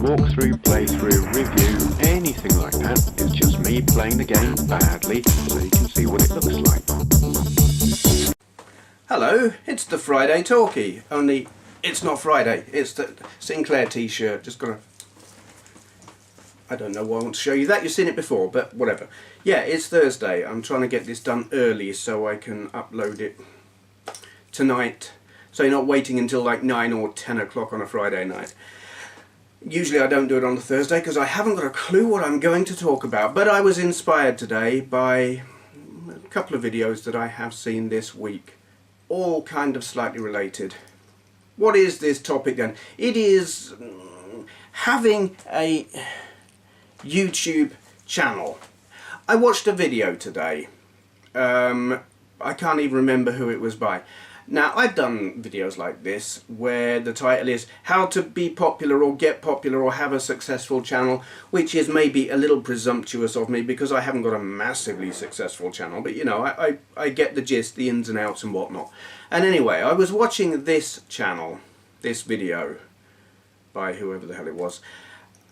walkthrough, playthrough, review, anything like that. It's just me playing the game badly so you can see what it looks like. Hello, it's the Friday Talkie, only it's not Friday, it's the Sinclair t-shirt. Just gotta, I don't know why I want to show you that, you've seen it before, but whatever. Yeah, it's Thursday. I'm trying to get this done early so I can upload it tonight, so you're not waiting until like 9 or 10 o'clock on a Friday night. Usually I don't do it on a Thursday because I haven't got a clue what I'm going to talk about, but I was inspired today by a couple of videos that I have seen this week, all kind of slightly related. What is this topic then? It is having a YouTube channel. I watched a video today. I can't even remember who it was by. Now, I've done videos like this where the title is how to be popular or get popular or have a successful channel, which is maybe a little presumptuous of me because I haven't got a massively successful channel, but you know, I get the gist, the ins and outs and whatnot. And anyway, I was watching this channel, this video by whoever the hell it was,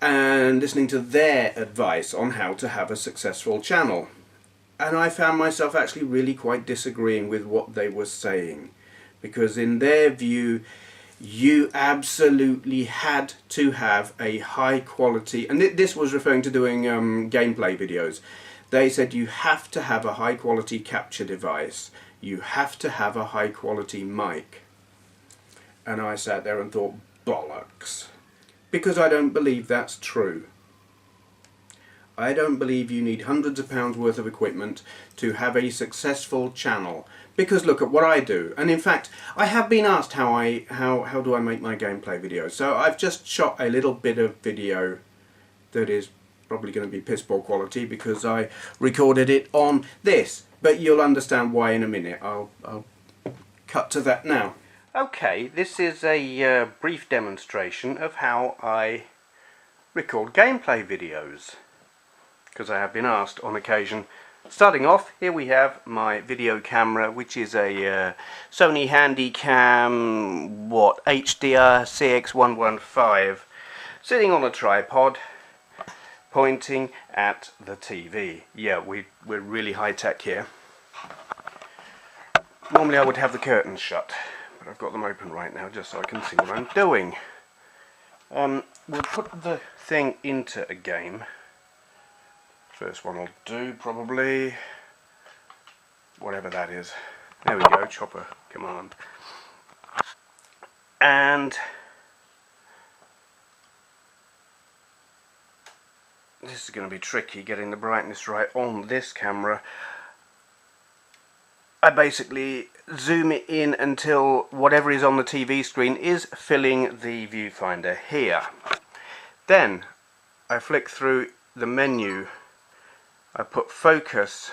and listening to their advice on how to have a successful channel. And I found myself actually really quite disagreeing with what they were saying, because in their view you absolutely had to have a high quality, and this was referring to doing gameplay videos. They said you have to have a high quality capture device, you have to have a high quality mic. And I sat there and thought, bollocks, because I don't believe that's true. I don't believe you need hundreds of pounds worth of equipment to have a successful channel. Because look at what I do. And in fact, I have been asked how do I make my gameplay videos. So I've just shot a little bit of video that is probably going to be piss poor quality because I recorded it on this. But you'll understand why in a minute. I'll cut to that now. Okay, this is a brief demonstration of how I record gameplay videos, because I have been asked on occasion. Starting off, here we have my video camera, which is a Sony Handycam HDR CX115, sitting on a tripod pointing at the TV. Yeah, we're really high tech here. Normally I would have the curtains shut, but I've got them open right now just so I can see what I'm doing. We'll put the thing into a game. First one I'll do, probably, whatever that is. There we go, chopper command. And this is going to be tricky, getting the brightness right on this camera. I basically zoom it in until whatever is on the TV screen is filling the viewfinder here. Then I flick through the menu. I put focus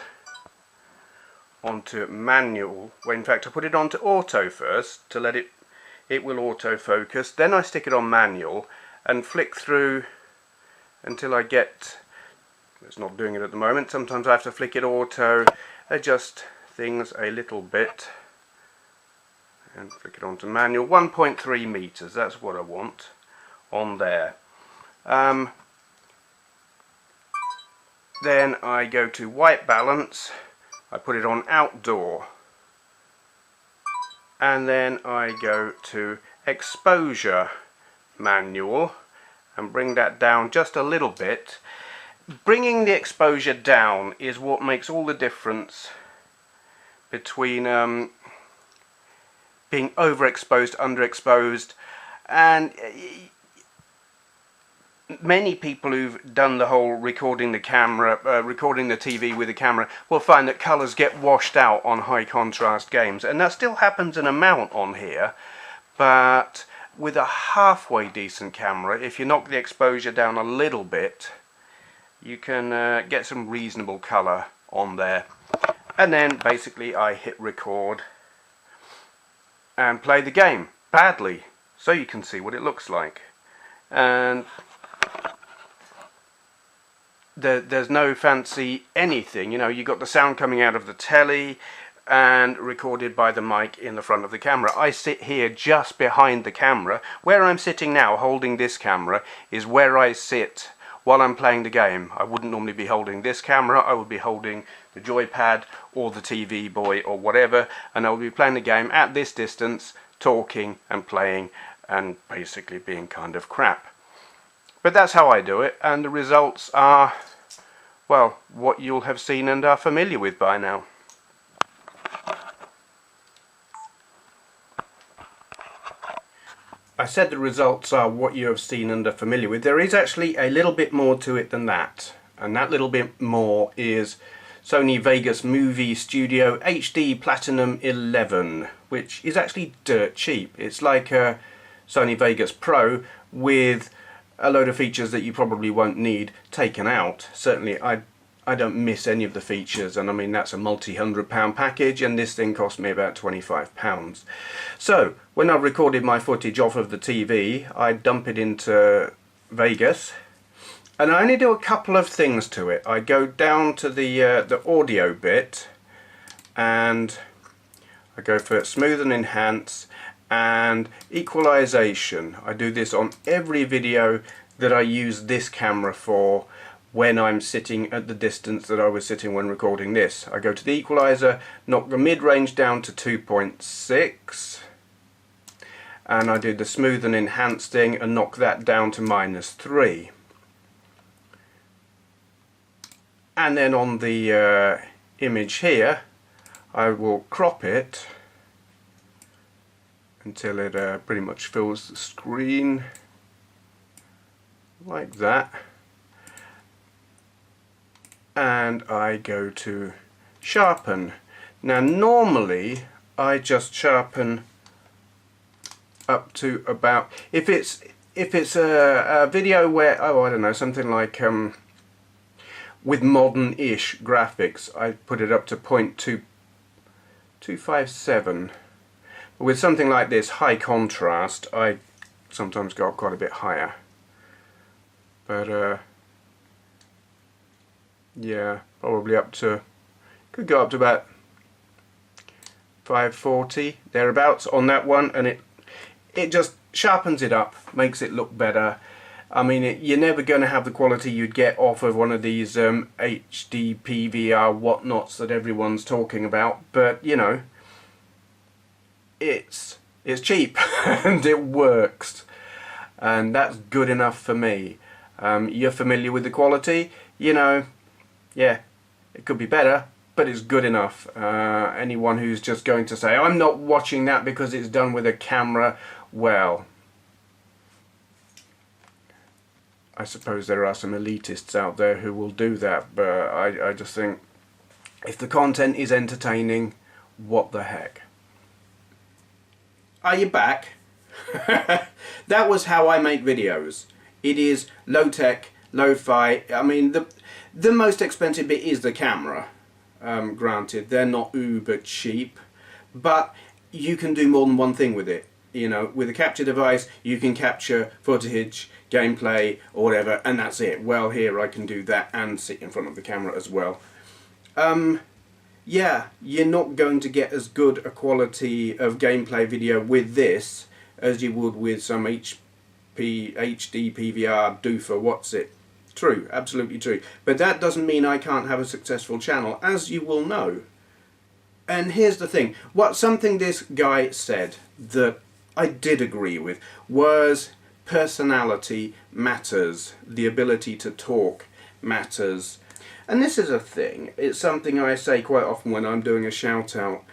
onto manual, well in fact I put it onto auto first to let it will autofocus, then I stick it on manual and flick through until I get, it's not doing it at the moment, sometimes I have to flick it auto, adjust things a little bit and flick it onto manual. 1.3 meters, that's what I want on there. Then I go to white balance, I put it on outdoor, and then I go to exposure manual and bring that down just a little bit. Bringing the exposure down is what makes all the difference between being overexposed, underexposed, and many people who've done the whole recording the TV with the camera will find that colours get washed out on high contrast games, and that still happens an amount on here, but with a halfway decent camera, if you knock the exposure down a little bit, you can get some reasonable colour on there. And then basically I hit record and play the game badly so you can see what it looks like. And there's no fancy anything, you know, you got the sound coming out of the telly, and recorded by the mic in the front of the camera. I sit here just behind the camera. Where I'm sitting now holding this camera is where I sit while I'm playing the game. I wouldn't normally be holding this camera. I would be holding the joypad or the TV boy or whatever, and I would be playing the game at this distance, talking and playing and basically being kind of crap. But that's how I do it, and the results are, well, what you'll have seen and are familiar with by now. I said the results are what you have seen and are familiar with. There is actually a little bit more to it than that, and that little bit more is Sony Vegas Movie Studio HD Platinum 11, which is actually dirt cheap. It's like a Sony Vegas Pro with a load of features that you probably won't need taken out. Certainly I don't miss any of the features, and I mean that's a multi-100-pound package, and this thing cost me about £25. So when I've recorded my footage off of the TV, I dump it into Vegas, and I only do a couple of things to it. I go down to the audio bit, and I go for smooth and enhance and equalization. I do this on every video that I use this camera for when I'm sitting at the distance that I was sitting when recording this. I go to the equalizer, knock the mid-range down to 2.6, and I do the smooth and enhance thing and knock that down to -3. And then on the image here, I will crop it until it pretty much fills the screen like that. And I go to sharpen. Now normally I just sharpen up to about, if it's a video where, oh I don't know, something like with modern-ish graphics, I put it up to 0.257. But with something like this, high contrast, I sometimes go up quite a bit higher. But yeah, probably up to, could go up to about 540 thereabouts on that one, and it just sharpens it up, makes it look better. I mean, you're never going to have the quality you'd get off of one of these HD PVR whatnots that everyone's talking about, but you know, it's cheap and it works, and that's good enough for me. You're familiar with the quality, you know. Yeah, it could be better, but it's good enough. Anyone who's just going to say, I'm not watching that because it's done with a camera, well, I suppose there are some elitists out there who will do that, but I just think if the content is entertaining, what the heck. Are you back? That was how I make videos. It is low-tech, lo-fi. I mean, the most expensive bit is the camera. Granted, they're not uber cheap, but you can do more than one thing with it. You know, with a capture device, you can capture footage, gameplay, or whatever, and that's it. Well, here I can do that and sit in front of the camera as well. Yeah, you're not going to get as good a quality of gameplay video with this as you would with some HD PVR doofer what's it. True, absolutely true. But that doesn't mean I can't have a successful channel, as you will know. And here's the thing, something this guy said that I did agree with was personality matters. The ability to talk matters. And this is a thing, it's something I say quite often when I'm doing a shout out.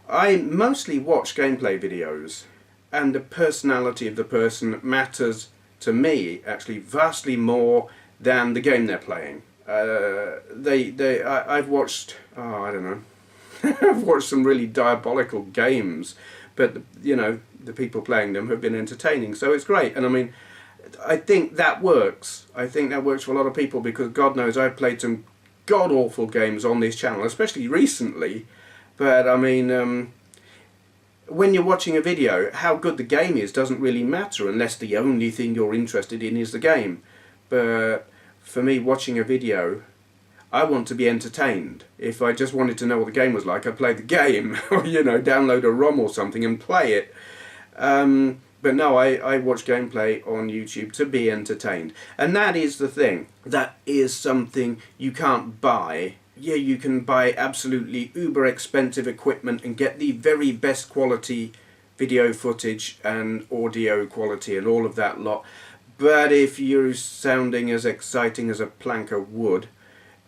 I mostly watch gameplay videos, and the personality of the person matters to me actually vastly more than the game they're playing. I've watched, oh, I don't know, I've watched some really diabolical games, but you know, the people playing them have been entertaining, so it's great. And I mean, I think that works. I think that works for a lot of people, because God knows I've played some god-awful games on this channel, especially recently. But I mean, when you're watching a video, how good the game is doesn't really matter unless the only thing you're interested in is the game. But for me, watching a video, I want to be entertained. If I just wanted to know what the game was like, I'd play the game, or download a ROM or something and play it. But no, I watch gameplay on YouTube to be entertained. And that is the thing. That is something you can't buy. Yeah, you can buy absolutely uber expensive equipment and get the very best quality video footage and audio quality and all of that lot. But if you're sounding as exciting as a plank of wood,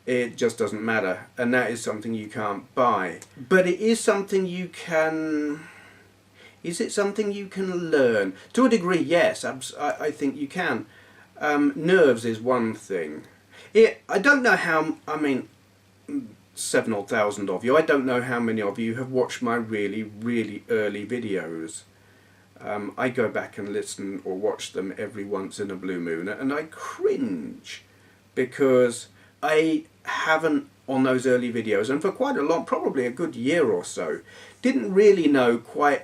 it just doesn't matter. And that is something you can't buy. But it is something you can... Is it something you can learn? To a degree, yes. I think you can. Nerves is one thing. I don't know how... 7,000 of you. I don't know how many of you have watched my really, really early videos. I go back and listen or watch them every once in a blue moon, and I cringe because I haven't, on those early videos, and for quite a long, probably a good year or so, didn't really know quite...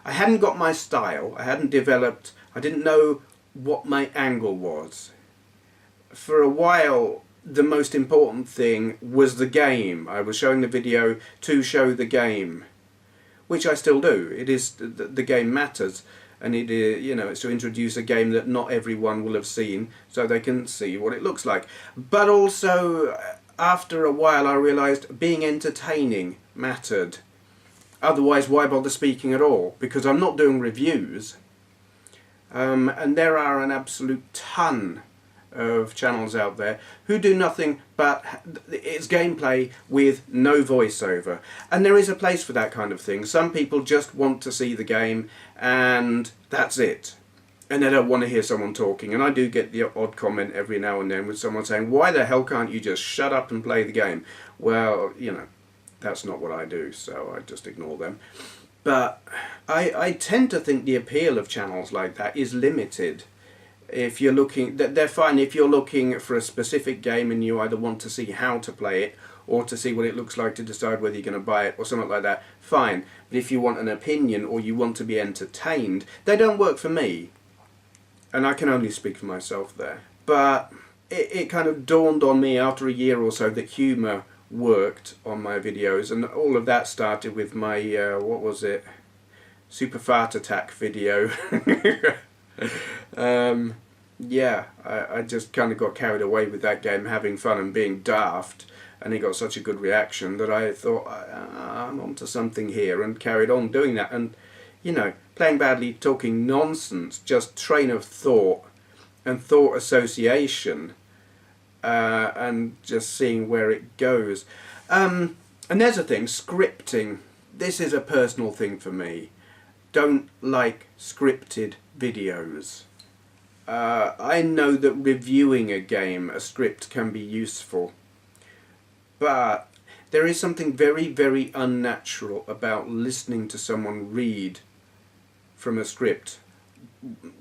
I hadn't got my style, I hadn't developed, I didn't know what my angle was. For a while, the most important thing was the game. I was showing the video to show the game, which I still do. It is, the game matters, and it is, it's to introduce a game that not everyone will have seen, so they can see what it looks like. But also, after a while, I realised being entertaining mattered. Otherwise, why bother speaking at all? Because I'm not doing reviews. And there are an absolute ton of channels out there who do nothing but it's gameplay with no voiceover. And there is a place for that kind of thing. Some people just want to see the game and that's it. And they don't want to hear someone talking. And I do get the odd comment every now and then with someone saying, why the hell can't you just shut up and play the game? Well, that's not what I do, so I just ignore them. But I tend to think the appeal of channels like that is limited. If you're looking, they're fine if you're looking for a specific game and you either want to see how to play it or to see what it looks like to decide whether you're going to buy it or something like that, fine. But if you want an opinion or you want to be entertained, they don't work for me. And I can only speak for myself there. But it kind of dawned on me after a year or so that humour worked on my videos, and all of that started with my what was it, Super Fart Attack video. Yeah, I just kind of got carried away with that game, having fun and being daft, and it got such a good reaction that I thought I'm onto something here, and carried on doing that. And playing badly, talking nonsense, just train of thought and thought association. And just seeing where it goes. And there's a thing, scripting. This is a personal thing for me. Don't like scripted videos. I know that reviewing a game, a script, can be useful. But there is something very, very unnatural about listening to someone read from a script.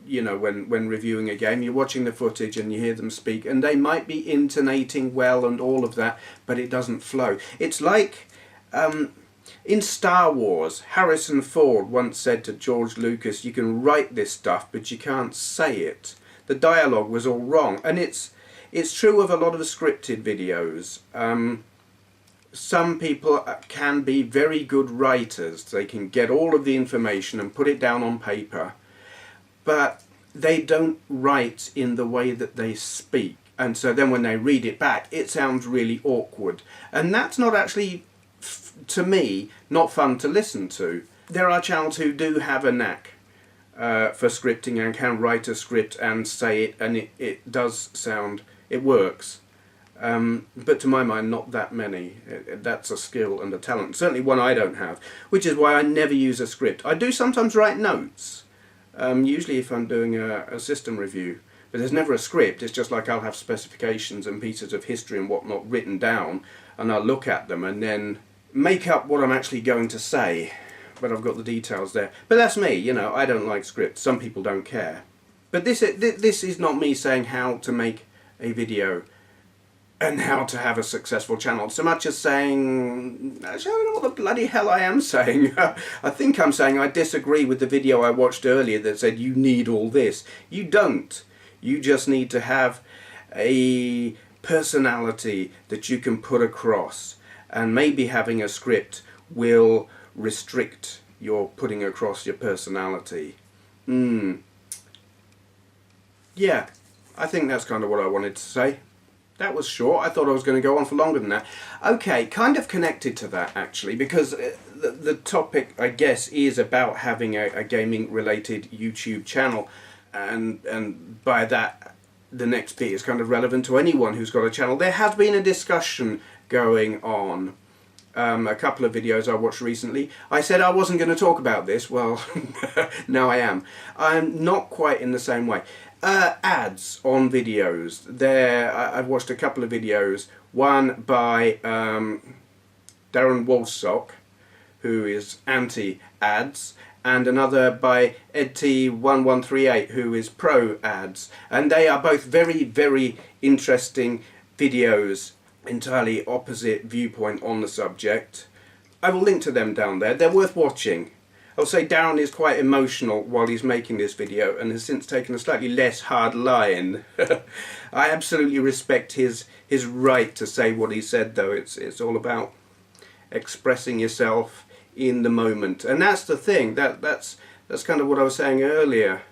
When reviewing a game, you're watching the footage and you hear them speak, and they might be intonating well and all of that, but it doesn't flow. It's like in Star Wars, Harrison Ford once said to George Lucas, you can write this stuff, but you can't say it. The dialogue was all wrong, and it's true of a lot of the scripted videos. Some people can be very good writers. They can get all of the information and put it down on paper, but they don't write in the way that they speak. And so then when they read it back, it sounds really awkward. And that's not actually, to me, not fun to listen to. There are channels who do have a knack for scripting and can write a script and say it, and it does sound, it works. But to my mind, not that many. That's a skill and a talent. Certainly one I don't have, which is why I never use a script. I do sometimes write notes. Usually if I'm doing a system review, but there's never a script. It's just like I'll have specifications and pieces of history and whatnot written down, and I'll look at them and then make up what I'm actually going to say, but I've got the details there. But that's me, I don't like scripts. Some people don't care. But this is not me saying how to make a video and how to have a successful channel, so much as saying, actually I don't know what the bloody hell I am saying. I think I'm saying I disagree with the video I watched earlier that said you need all this. You don't. You just need to have a personality that you can put across, and maybe having a script will restrict your putting across your personality. Yeah, I think that's kind of what I wanted to say. That was short. I thought I was going to go on for longer than that. Okay, kind of connected to that actually, because the topic, I guess, is about having a gaming related YouTube channel, and by that the next bit is kind of relevant to anyone who's got a channel. There has been a discussion going on. A couple of videos I watched recently. I said I wasn't going to talk about this. Well, now I am. I'm not quite in the same way. Ads on videos. I've watched a couple of videos. One by darrenwalshsock, who is anti-ads, and another by edT1138, who is pro-ads. And they are both very, very interesting videos, entirely opposite viewpoint on the subject. I will link to them down there. They're worth watching. I'll say Darren is quite emotional while he's making this video and has since taken a slightly less hard line. I absolutely respect his right to say what he said, though. It's all about expressing yourself in the moment, and that's the thing. That's kind of what I was saying earlier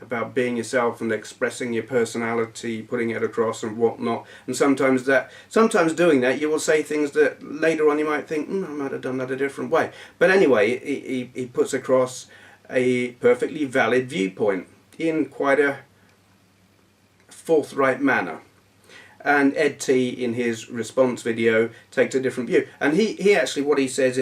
about being yourself and expressing your personality, putting it across and whatnot. And sometimes doing that, you will say things that later on you might think, I might have done that a different way. But anyway, he puts across a perfectly valid viewpoint in quite a forthright manner. And edT, in his response video, takes a different view. And he actually, what he says,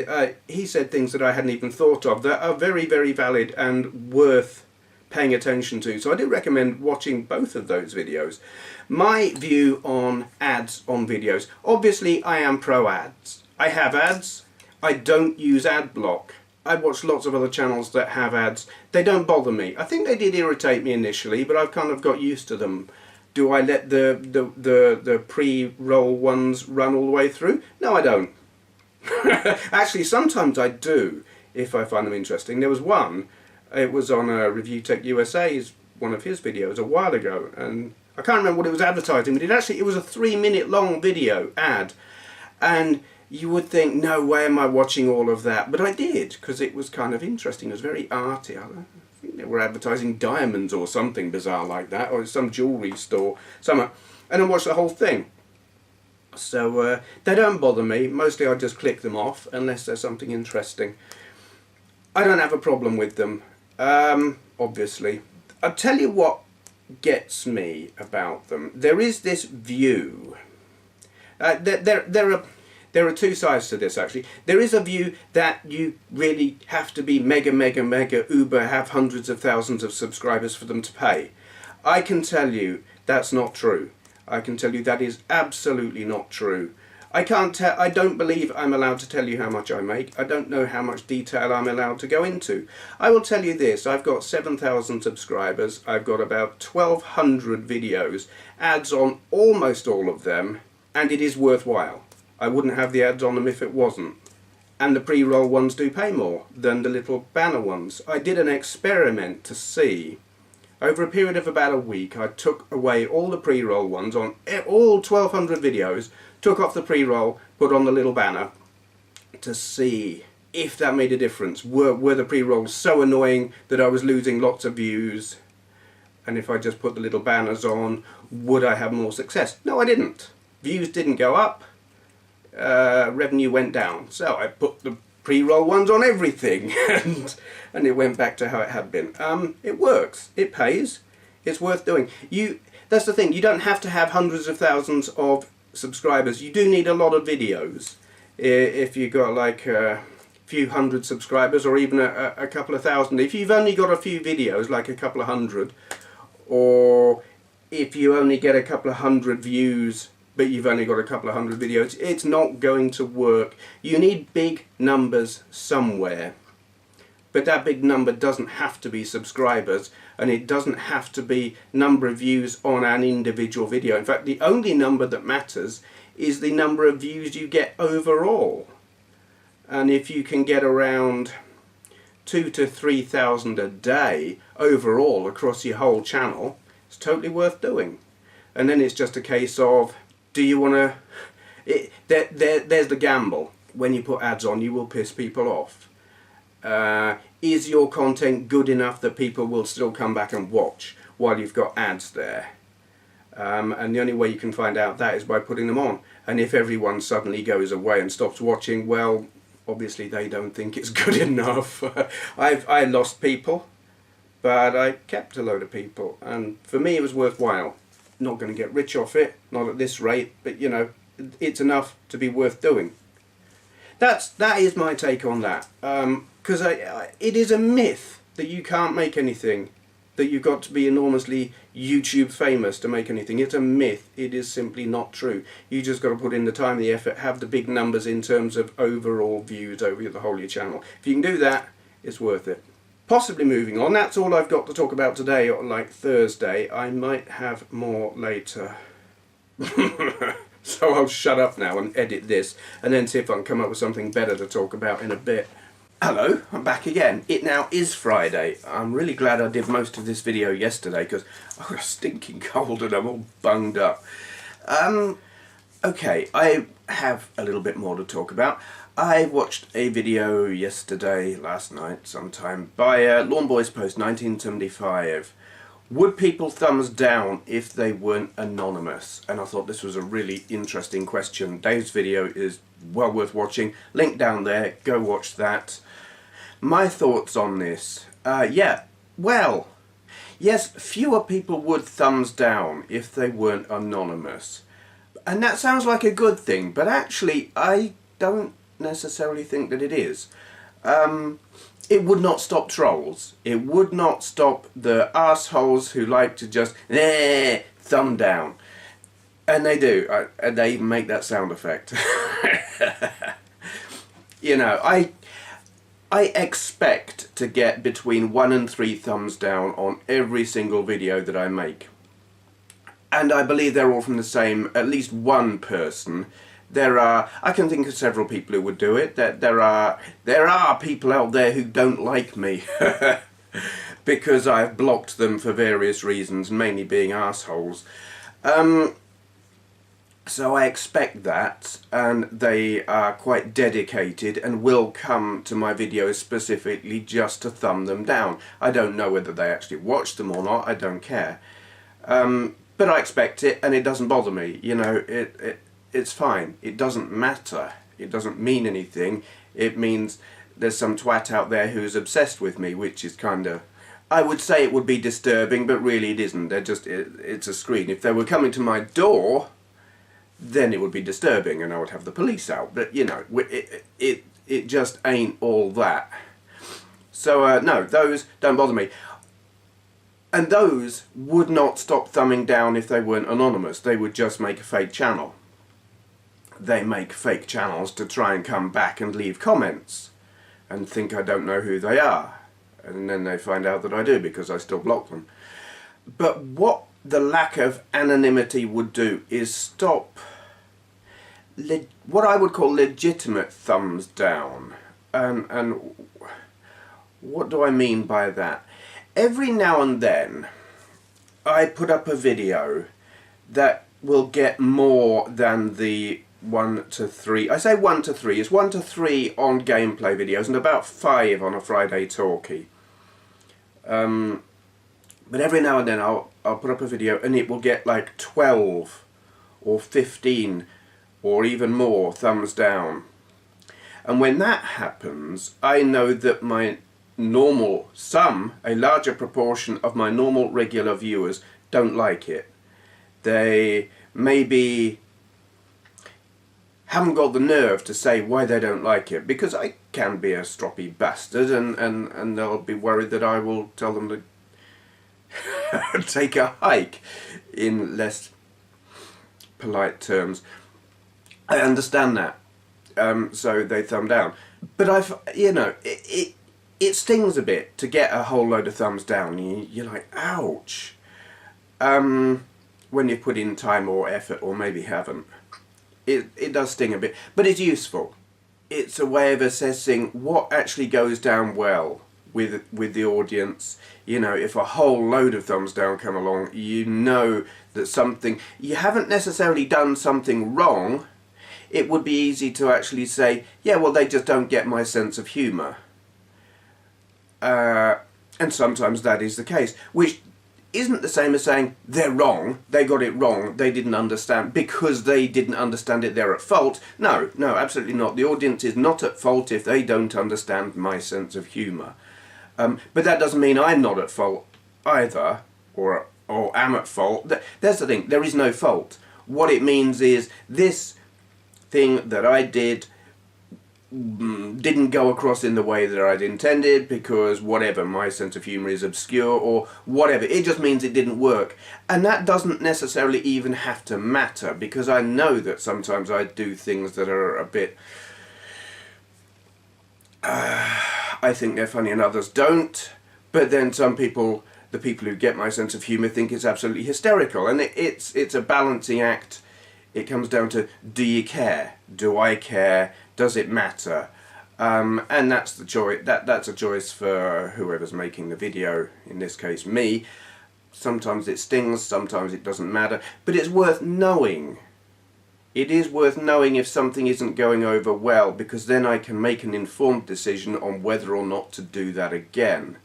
he said things that I hadn't even thought of that are very, very valid and worth paying attention to. So I do recommend watching both of those videos. My view on ads on videos. Obviously, I am pro ads. I have ads. I don't use ad block. I watch lots of other channels that have ads. They don't bother me. I think they did irritate me initially, but I've kind of got used to them. Do I let the pre-roll ones run all the way through? No, I don't. Actually, sometimes I do, if I find them interesting. There was one. It was on Review Tech USA's, one of his videos a while ago, and I can't remember what it was advertising, but it was a 3-minute long video ad, and you would think, no way am I watching all of that, but I did, because it was kind of interesting. It was very arty. I think they were advertising diamonds or something bizarre like that, or some jewellery store, somewhere, and I watched the whole thing. So they don't bother me. Mostly I just click them off unless there's something interesting. I don't have a problem with them. Obviously. I'll tell you what gets me about them. There is this view. There are two sides to this, actually. There is a view that you really have to be mega uber, have hundreds of thousands of subscribers for them to pay. I can tell you that's not true. I can tell you that is absolutely not true. I don't believe I'm allowed to tell you how much I make. I don't know how much detail I'm allowed to go into. I will tell you this, I've got 7,000 subscribers, I've got about 1,200 videos, ads on almost all of them, and it is worthwhile. I wouldn't have the ads on them if it wasn't. And the pre-roll ones do pay more than the little banner ones. I did an experiment to see. Over a period of about a week, I took away all the pre-roll ones on all 1,200 videos, took off the pre-roll, put on the little banner to see if that made a difference. Were the pre-rolls so annoying that I was losing lots of views? And if I just put the little banners on, would I have more success? No, I didn't. Views didn't go up. Revenue went down. So I put the pre-roll ones on everything and it went back to how it had been. It works. It pays. It's worth doing. That's the thing. You don't have to have hundreds of thousands of subscribers. You do need a lot of videos. If you've got like a few hundred subscribers, or even a couple of thousand. If you've only got a few videos, like a couple of hundred, or if you only get a couple of hundred views but you've only got a couple of hundred videos, it's not going to work. You need big numbers somewhere. But that big number doesn't have to be subscribers, and it doesn't have to be number of views on an individual video. In fact, the only number that matters is the number of views you get overall. And if you can get around 2,000 to 3,000 a day overall across your whole channel, it's totally worth doing. And then it's just a case of Do you want to... There's the gamble. When you put ads on, you will piss people off. Is your content good enough that people will still come back and watch while you've got ads there? And the only way you can find out that is by putting them on. And if everyone suddenly goes away and stops watching, well, obviously they don't think it's good enough. I lost people, but I kept a load of people, and for me it was worthwhile. Not going to get rich off it, not at this rate, but you know, it's enough to be worth doing. That is my take on that, because it is a myth that you can't make anything, that you've got to be enormously YouTube famous to make anything. It's a myth. It is simply not true. You just got to put in the time, the effort, have the big numbers in terms of overall views over the whole of your channel. If you can do that, it's worth it. Possibly moving on, that's all I've got to talk about today on like Thursday. I might have more later. So I'll shut up now and edit this and then see if I can come up with something better to talk about in a bit. Hello, I'm back again. It now is Friday. I'm really glad I did most of this video yesterday because I got a stinking cold and I'm all bunged up. Okay, I have a little bit more to talk about. I watched a video last night sometime, by Lawn Boys Post 1975. Would people thumbs down if they weren't anonymous? And I thought this was a really interesting question. Dave's video is well worth watching. Link down there, go watch that. My thoughts on this. Yes, fewer people would thumbs down if they weren't anonymous. And that sounds like a good thing, but actually I don't necessarily think that it is. It would not stop trolls. It would not stop the assholes who like to just thumb down. And they do. And they even make that sound effect. You know, I expect to get between 1 and 3 thumbs down on every single video that I make. And I believe they're all from the same, at least one person. I can think of several people who would do it. There are people out there who don't like me because I've blocked them for various reasons, mainly being assholes. So I expect that, and they are quite dedicated and will come to my videos specifically just to thumb them down. I don't know whether they actually watch them or not, I don't care. But I expect it, and it doesn't bother me. You know, it's fine. It doesn't matter. It doesn't mean anything. It means there's some twat out there who's obsessed with me, which is kind of... I would say it would be disturbing, but really it isn't. It's a screen. If they were coming to my door, then it would be disturbing, and I would have the police out. But, you know, it just ain't all that. So, no, those don't bother me. And those would not stop thumbing down if they weren't anonymous. They would just make a fake channel. They make fake channels to try and come back and leave comments and think I don't know who they are. And then they find out that I do because I still block them. But what the lack of anonymity would do is stop what I would call legitimate thumbs down. And what do I mean by that? Every now and then I put up a video that will get more than the 1 to 3. I say 1 to 3. It's 1 to 3 on gameplay videos and about 5 on a Friday Talkie. But every now and then I'll put up a video and it will get like 12 or 15 or even more thumbs down. And when that happens, I know that my a larger proportion of my normal regular viewers don't like it. They maybe haven't got the nerve to say why they don't like it, because I can be a stroppy bastard, and they'll be worried that I will tell them to take a hike in less polite terms. I understand that, so they thumb down. But it stings a bit to get a whole load of thumbs down. You're like, ouch. When you've put in time or effort, or maybe haven't. It does sting a bit, but it's useful. It's a way of assessing what actually goes down well. with the audience. You know, if a whole load of thumbs down come along, you know that something, you haven't necessarily done something wrong. It would be easy to actually say, yeah, well, they just don't get my sense of humour. And sometimes that is the case, which isn't the same as saying they're wrong, they got it wrong, they didn't understand, because they didn't understand it, they're at fault. No, no, absolutely not. The audience is not at fault if they don't understand my sense of humour. But that doesn't mean I'm not at fault either, or am at fault. That's the thing, there is no fault. What it means is this thing that I did didn't go across in the way that I'd intended because whatever, my sense of humour is obscure or whatever. It just means it didn't work. And that doesn't necessarily even have to matter, because I know that sometimes I do things that are a bit... I think they're funny and others don't. But then some people, the people who get my sense of humour, think it's absolutely hysterical. And it's a balancing act. It comes down to, do you care? Do I care? Does it matter? And that's the choice. That's a choice for whoever's making the video. In this case, me. Sometimes it stings. Sometimes it doesn't matter. But it's worth knowing. It is worth knowing if something isn't going over well, because then I can make an informed decision on whether or not to do that again.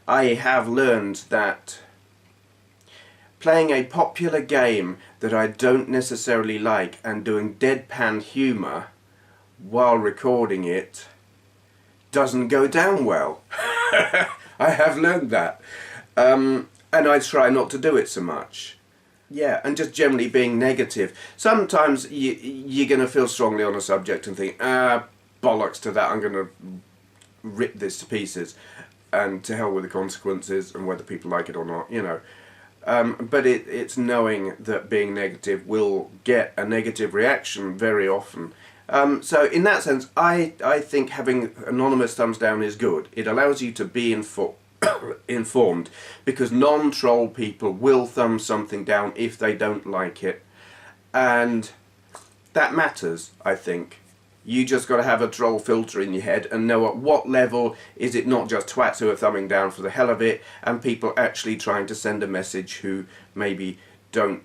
I have learned that playing a popular game that I don't necessarily like and doing deadpan humour while recording it doesn't go down well. I have learned that. And I try not to do it so much. Yeah, and just generally being negative. Sometimes you're going to feel strongly on a subject and think, bollocks to that, I'm going to rip this to pieces. And to hell with the consequences and whether people like it or not, you know. But it's knowing that being negative will get a negative reaction very often. So in that sense, I think having anonymous thumbs down is good. It allows you to be informed, because non-troll people will thumb something down if they don't like it. And that matters, I think. You just got to have a troll filter in your head and know at what level is it not just twats who are thumbing down for the hell of it, and people actually trying to send a message who maybe don't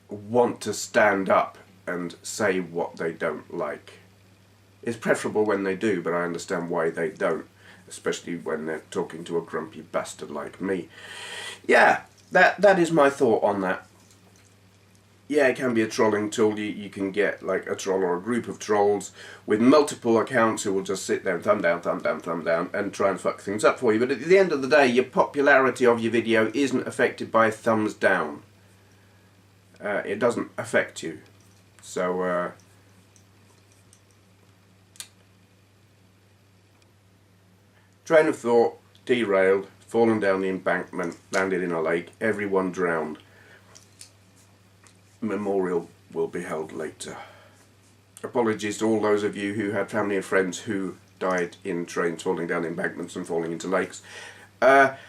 want to stand up and say what they don't like. It's preferable when they do, but I understand why they don't, especially when they're talking to a grumpy bastard like me. Yeah, that is my thought on that. Yeah, it can be a trolling tool. You can get like a troll or a group of trolls with multiple accounts who will just sit there and thumb down, thumb down, thumb down and try and fuck things up for you. But at the end of the day, your popularity of your video isn't affected by thumbs down. It doesn't affect you. So, train of thought, derailed, fallen down the embankment, landed in a lake, everyone drowned. Memorial will be held later. Apologies to all those of you who had family and friends who died in trains falling down embankments and falling into lakes. Have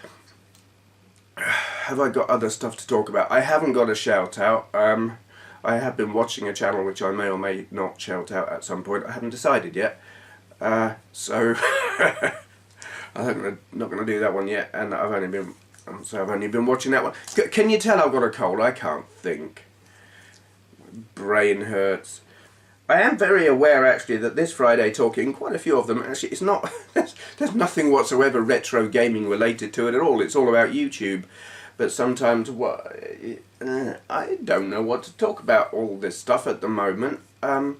I got other stuff to talk about? I haven't got a shout out. I have been watching a channel which I may or may not shout out at some point. I haven't decided yet. So I'm not going to do that one yet, and I've only been watching that one. Can you tell I've got a cold? I can't think. Brain hurts. I am very aware actually that this Friday Talking, quite a few of them actually, it's not there's nothing whatsoever retro gaming related to it at all. It's all about YouTube. But sometimes I don't know what to talk about all this stuff at the moment. And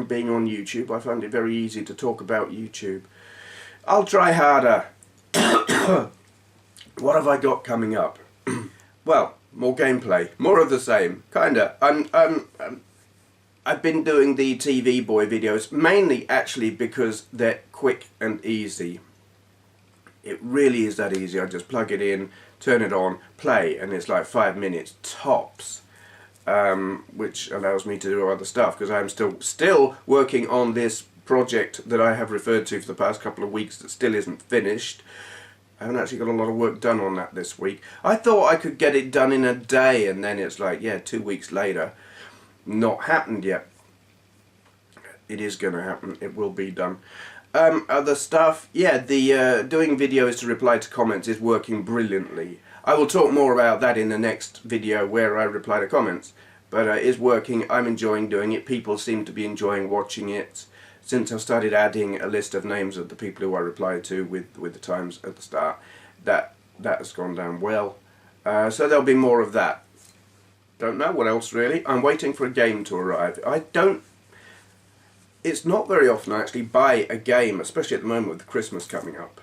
being on YouTube, I find it very easy to talk about YouTube. I'll try harder. What have I got coming up? Well, more gameplay, more of the same, kinda. I've been doing the TV Boy videos, mainly actually because they're quick and easy. It really is that easy. I just plug it in, turn it on, play, and it's like 5 minutes tops. Which allows me to do other stuff, because I'm still working on this project that I have referred to for the past couple of weeks that still isn't finished. I haven't actually got a lot of work done on that this week. I thought I could get it done in a day, and then it's like, yeah, 2 weeks later. Not happened yet. It is going to happen. It will be done. Other stuff, yeah, the doing videos to reply to comments is working brilliantly. I will talk more about that in the next video where I reply to comments, but it is working. I'm enjoying doing it. People seem to be enjoying watching it. Since I've started adding a list of names of the people who I reply to with the times at the start, that has gone down well. So there'll be more of that. Don't know what else really. I'm waiting for a game to arrive. It's not very often I actually buy a game, especially at the moment with Christmas coming up.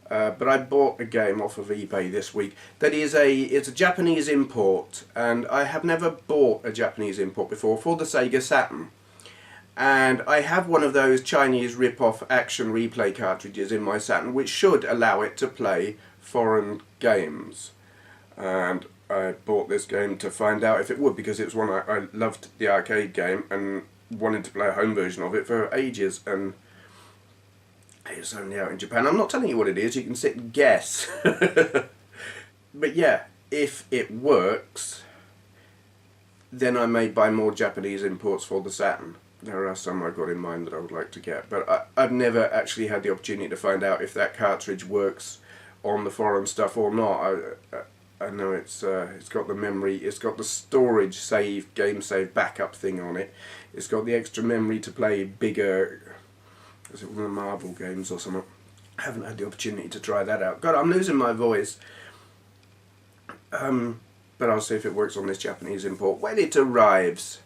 But I bought a game off of eBay this week that is it's a Japanese import, and I have never bought a Japanese import before for the Sega Saturn. And I have one of those Chinese rip-off action replay cartridges in my Saturn, which should allow it to play foreign games. And I bought this game to find out if it would, because it was one I loved the arcade game and wanted to play a home version of it for ages, and it's only out in Japan. I'm not telling you what it is, you can sit and guess. But yeah, if it works, then I may buy more Japanese imports for the Saturn. There are some I've got in mind that I would like to get, but I've never actually had the opportunity to find out if that cartridge works on the foreign stuff or not. I know it's got the memory, it's got the storage save, game save backup thing on it. It's got the extra memory to play bigger, is it one of the Marvel games or something? I haven't had the opportunity to try that out. God, I'm losing my voice. But I'll see if it works on this Japanese import when it arrives.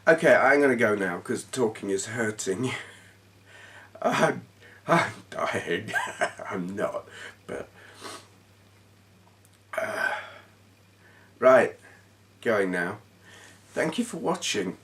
Okay, I'm going to go now because talking is hurting. I'm dying. I'm not, but... right, going now. Thank you for watching.